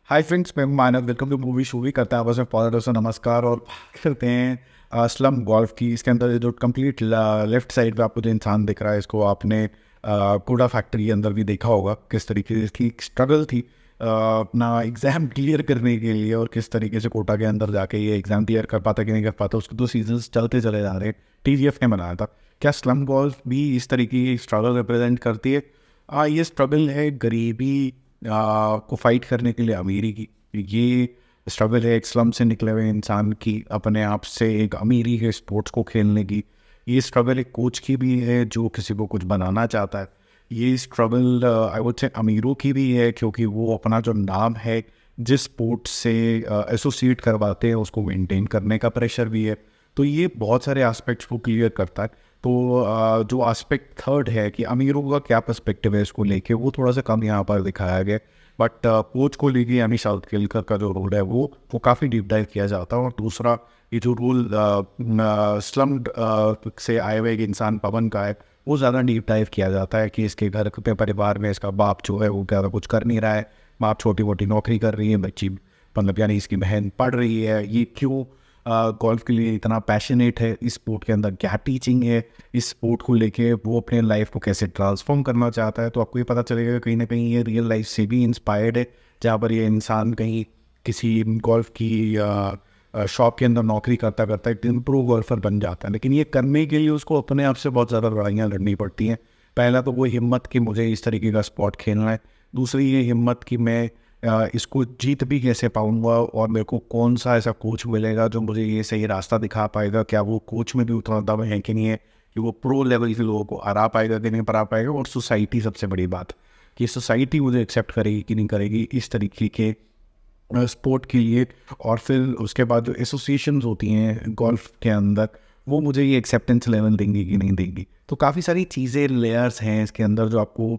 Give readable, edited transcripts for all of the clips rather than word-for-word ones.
हाय friends, मैं Manav. Welcome to movie shoovy. करता है आपस में पौधा दोस्तों नमस्कार। और बात करते हैं स्लम गोल्फ की। इसके अंदर जो कंप्लीट लेफ्ट साइड पे आपको जो इंसान दिख रहा है, इसको आपने कोडा फैक्ट्री के अंदर भी देखा होगा किस तरीके से इसकी स्ट्रगल थी अपना एग्ज़ाम क्लियर करने के लिए, और किस तरीके से कोटा के अंदर जाके ये एग्ज़ाम क्लियर कर पाता कि नहीं कर पाता। उसके 2 सीजन्स चलते चले जा रहे हैं। TGF ने बनाया था। क्या स्लम गोल्फ भी इस तरीके की स्ट्रगल रिप्रेजेंट करती है? ये स्ट्रगल है गरीबी को फाइट करने के लिए अमीरी की। ये स्ट्रगल है एक स्लम से निकले हुए इंसान की अपने आप से एक अमीरी के स्पोर्ट्स को खेलने की। ये स्ट्रगल एक कोच की भी है जो किसी को कुछ बनाना चाहता है। ये स्ट्रगल आई वुड से अमीरों की भी है, क्योंकि वो अपना जो नाम है जिस स्पोर्ट्स से एसोसिएट करवाते हैं उसको मेंटेन करने का प्रेशर भी है। तो ये बहुत सारे एस्पेक्ट्स को क्लियर करता है। तो जो एस्पेक्ट थर्ड है कि अमीरों का क्या पर्सपेक्टिव है इसको लेके, वो थोड़ा सा कम यहाँ पर दिखाया गया। बट कोच को लेके यानी साउथ केलकर का जो रोल है वो काफ़ी डीप डाइव किया जाता है। और दूसरा, ये जो रोल स्लम से आए हुए एक इंसान पवन का है, वो ज़्यादा डीप डाइव किया जाता है कि इसके घर पे परिवार में इसका बाप जो है वो ज़्यादा कुछ कर नहीं रहा है। बाप छोटी मोटी नौकरी कर रही है, बच्ची मतलब यानी इसकी बहन पढ़ रही है। ये क्यों गोल्फ के लिए इतना पैशनेट है, इस स्पोर्ट के अंदर क्या टीचिंग है, इस स्पोर्ट को लेके वो अपने लाइफ को कैसे ट्रांसफॉर्म करना चाहता है। तो आपको ये पता चलेगा कहीं ना कहीं ये रियल लाइफ से भी इंस्पायर्ड है, जहाँ पर ये इंसान कहीं किसी गोल्फ की शॉप के अंदर नौकरी करता करता एक दिन प्रो गोल्फर बन जाता है। लेकिन ये करने के लिए उसको अपने आप से बहुत ज़्यादा लड़ाइयाँ लड़नी पड़ती हैं। पहला तो वो हिम्मत कि मुझे इस तरीके का स्पोर्ट खेलना है। दूसरी ये हिम्मत कि मैं इसको जीत भी कैसे पाऊंगा, और मेरे को कौन सा ऐसा कोच मिलेगा जो मुझे ये सही रास्ता दिखा पाएगा। क्या वो कोच में भी उतना दम है कि नहीं है कि वो प्रो लेवल के लोगों को हरा पाएगा कि नहीं हरा पाएगा। और सोसाइटी, सबसे बड़ी बात कि सोसाइटी मुझे एक्सेप्ट करेगी कि नहीं करेगी इस तरीके के स्पोर्ट के लिए। और फिर उसके बाद जो एसोसिएशंस होती हैं गोल्फ के अंदर, वो मुझे ये एक्सेप्टेंस लेवल देंगी कि नहीं देंगी। तो काफ़ी सारी चीज़ें, लेयर्स हैं इसके अंदर जो आपको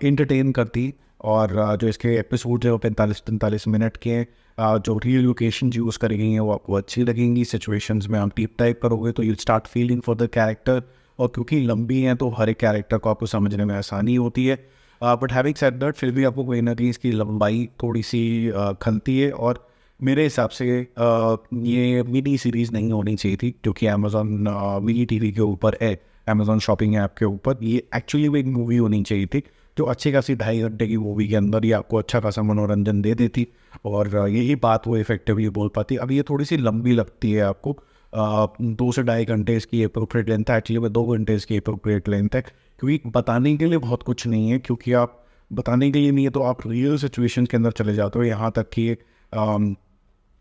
इंटरटेन करती। और जो इसके एपिसोड है वो 45-45 मिनट के हैं। जो रियल लोकेशन यूज़ करी गई हैं वो आपको अच्छी लगेंगी। सिचुएशंस में आप डीप टाइप करोगे तो you start feeling for the character. और क्योंकि लंबी हैं तो हर एक कैरेक्टर को आपको समझने में आसानी होती है। बट हैविंग सेड दैट, फिर भी आपको कहीं ना कहीं इसकी लंबाई थोड़ी सी खलती है। और मेरे हिसाब से ये मिनी सीरीज़ नहीं होनी चाहिए थी, क्योंकि अमेजोन मिनी टीवी के ऊपर है, अमेजोन शॉपिंग ऐप के ऊपर। ये एक्चुअली वो एक मूवी होनी चाहिए थी जो अच्छी खासी 2.5 घंटे की मूवी के अंदर ही आपको अच्छा खासा मनोरंजन दे देती। और यही बात वो इफेक्टिवली बोल पाती। अब ये थोड़ी सी लंबी लगती है आपको। 2 से 2.5 घंटे इसकी अप्रोप्रिएट लेंथ है। एक्चुअली में 2 घंटे इसकी अप्रोप्रिएट लेंथ है, क्योंकि बताने के लिए बहुत कुछ नहीं है। क्योंकि आप बताने के लिए नहीं है तो आप रियल सिचुएशन के अंदर चले जाते हो। यहाँ तक कि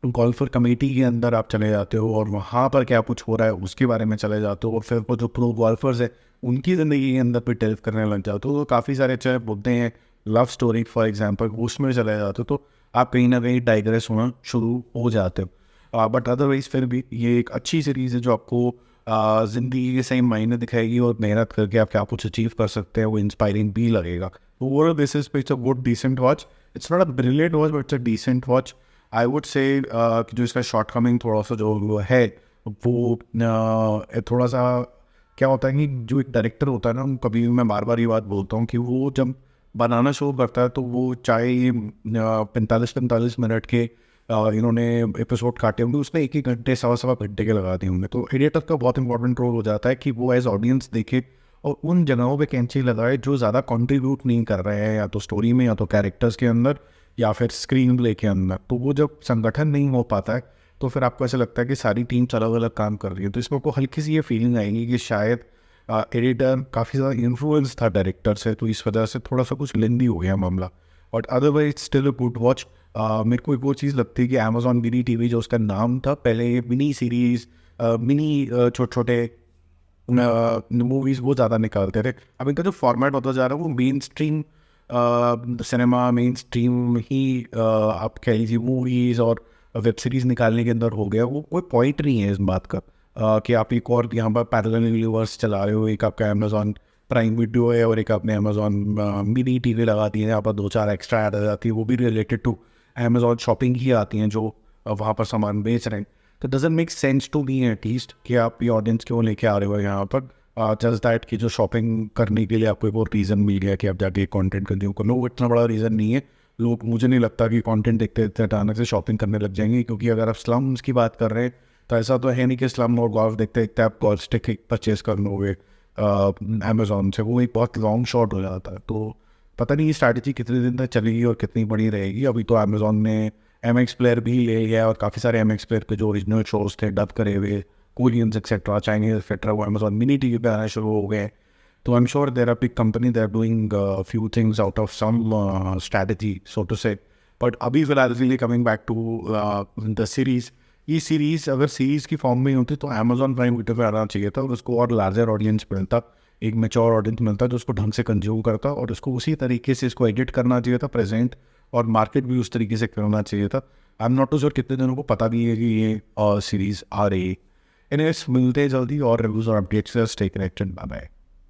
गोल्फर कमेटी के अंदर आप चले जाते हो और वहाँ पर क्या कुछ हो रहा है उसके बारे में चले जाते हो। और फिर वो जो प्रो गोल्फर्स है उनकी ज़िंदगी के अंदर भी डेल्व करने लग जाते हो। तो काफ़ी सारे अच्छे मुद्दे हैं, लव स्टोरी फॉर एग्जांपल, उसमें चले जाते हो तो आप कहीं ना कहीं डाइग्रेस होना शुरू हो जाते हो। बट अदरवाइज़ फिर भी ये एक अच्छी सीरीज़ है जो आपको ज़िंदगी के सही मायने दिखाएगी, और मेहनत करके आप क्या कुछ अचीव कर सकते हैं वो इंस्पायरिंग भी लगेगा। ओवरऑल बेसिस पे it's a good decent watch. It's not a brilliant watch but it's a decent watch. I would say जो इसका शॉर्ट कमिंग थोड़ा सा जो है वो थोड़ा सा क्या होता है कि जो एक डायरेक्टर होता है ना, कभी मैं बार बार ये बात बोलता हूँ कि वो जब बनाना शुरू करता है तो वो चाहे ये 45-45 मिनट के इन्होंने एपिसोड काटे होंगे, उसने 1-1 घंटे 1.25-1.25 घंटे के लगा दिए होंगे। तो एडिटर का बहुत इंपॉर्टेंट रोल हो जाता है कि वो एज ऑडियंस देखे और उन जगहों पे कैंची लगाए जो ज़्यादा कंट्रीब्यूट नहीं कर रहे हैं, या तो स्टोरी में या तो कैरेक्टर्स के अंदर या फिर स्क्रीन प्ले के अंदर। तो वो जब संगठन नहीं हो पाता है तो फिर आपको ऐसा लगता है कि सारी टीम्स अलग अलग काम कर रही है। तो इसमें आपको हल्की सी ये फीलिंग आएगी कि शायद एडिटर काफ़ी ज़्यादा इन्फ्लुएंस था डायरेक्टर से, तो इस वजह से थोड़ा सा कुछ लेंदी हो गया मामला। But otherwise still a good watch. मेरे को एक वो चीज़ लगती है कि अमेजॉन मिनी टीवी जो उसका नाम था पहले, ये मिनी सीरीज़ मिनी छोटे छोटे मूवीज़ वो ज़्यादा निकालते थे। अब इनका जो फॉर्मेट होता जा रहा है वो mainstream cinema, mainstream ही आप कह लीजिए मूवीज़ और वेब सीरीज़ निकालने के अंदर हो गया। वो कोई पॉइंट नहीं है इस बात का कि आप एक और यहाँ पर पैरेलल यूनिवर्स चला रहे हो। एक आपका अमेजॉन प्राइम वीडियो है और एक आपने अमेजॉन मिनी टीवी लगा दी है, यहाँ पर 2-4 एक्स्ट्रा ऐड आ जाती है, वो भी रिलेटेड टू अमेजॉन शॉपिंग ही आती हैं जो वहाँ पर सामान बेच रहे हैं। तो doesn't make sense to me at least कि आप ये ऑडियंस क्यों लेके आ रहे हो यहाँ पर। जस्ट दैट कि जो शॉपिंग करने के लिए आपको एक और रीज़न मिल गया कि आप जाके कंटेंट कंज्यूम कर लो, वो इतना बड़ा रीज़न नहीं है। लोग, मुझे नहीं लगता कि कंटेंट देखते देखते अचानक से शॉपिंग करने लग जाएंगे, क्योंकि अगर आप स्लम्स की बात कर रहे हैं तो ऐसा तो है नहीं कि स्लम और गोल्फ देखते देखते आप गोल्फ स्टिक परचेज कर लोगे अमेजोन से। वो एक बहुत लॉन्ग शॉट हो जाता है। तो पता नहीं ये स्ट्रैटेजी कितने दिन तक चलेगी और कितनी बड़ी रहेगी। अभी तो अमेजोन ने MX प्लेयर भी ले लिया है और काफ़ी सारे MX प्लेयर के जो ओरिजिनल शोज थे डब करे हुए, कोरियंस एक्सेट्रा, चाइनीज एक्सेट्रा, वो अमेजोन मिनी टीवी पे आना शुरू हो गए। तो I am sure there are big company, they are doing few things out of some strategy so to say. But अभी फिलहाल coming back to the series, ये सीरीज़ अगर सीरीज़ की फॉर्म में ही होती तो अमेजोन प्राइम वीडियो पे आना चाहिए था और उसको और लार्जर ऑडियंस मिलता, एक मेच्योर ऑडियंस मिलता जो उसको ढंग से कंज्यूम करता, और उसको उसी तरीके से इसको एडिट करना चाहिए था प्रेजेंट, और मार्केट भी उस तरीके से करना चाहिए था। I am not too sure कितने जनों को पता भी है कि ये सीरीज़ आ रही है। एनीवेज, मिलते हैं जल्दी और रिव्यूज़ और अपडेट्स से। Stay connected, bye bye.